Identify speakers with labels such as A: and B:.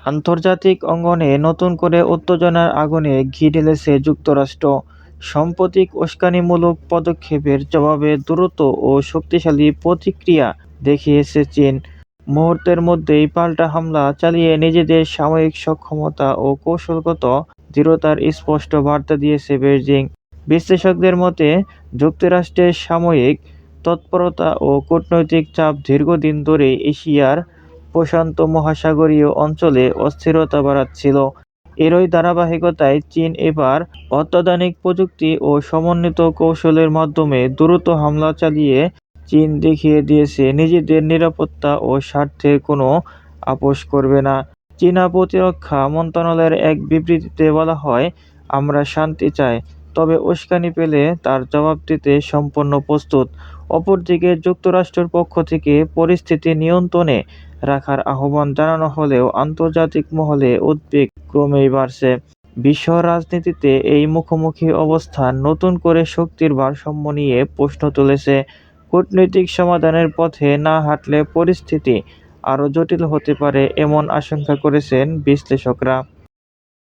A: আন্তর্জাতিক অঙ্গনে নতুন করে উত্তেজনার আগুনে ঘি ঢেলেছে যুক্তরাষ্ট্র। সাম্প্রতিক উস্কানিমূলক পদক্ষেপের জবাবে দ্রুত ও শক্তিশালী প্রতিক্রিয়া দেখিয়েছে চীন। মুহূর্তের মধ্যেই পাল্টা হামলা চালিয়ে নিজেদের সামরিক সক্ষমতা ও কৌশলগত দৃঢ়তার স্পষ্ট বার্তা দিয়েছে বেইজিং। বিশ্লেষকদের মতে, যুক্তরাষ্ট্রের সাময়িক তৎপরতা ও কূটনৈতিক চাপ দীর্ঘদিন ধরেই এশিয়ার প্রশান্ত মহাসাগরীয় অঞ্চলে অস্থিরতা বাড়াচ্ছিল। এরই ধারাবাহিকতায় চীন এবার অত্যাধুনিক প্রযুক্তি ও সমন্বিত কৌশলের মাধ্যমে দ্রুত হামলা চালিয়ে চীন দেখিয়ে দিয়েছে নিজেদের নিরাপত্তা ও স্বার্থে কোনো আপোস করবে না। চীনা প্রতিরক্ষা মন্ত্রণালয়ের এক বিবৃতিতে বলা হয়, আমরা শান্তি চাই, তবে উস্কানি পেলে তার জবাব দিতে সম্পূর্ণ প্রস্তুত। অপরদিকে যুক্তরাষ্ট্রের পক্ষ থেকে পরিস্থিতি নিয়ন্ত্রণে রাখার আহ্বান জানানো হলেও আন্তর্জাতিক মহলে উদ্বেগ ক্রমেই বাড়ছে। বিশ্ব রাজনীতিতে এই মুখোমুখি অবস্থান নতুন করে শক্তির ভারসাম্য নিয়ে প্রশ্ন তুলেছে। কূটনৈতিক সমাধানের পথে না হাঁটলে পরিস্থিতি আরও জটিল হতে পারে এমন আশঙ্কা করেছেন বিশ্লেষকরা।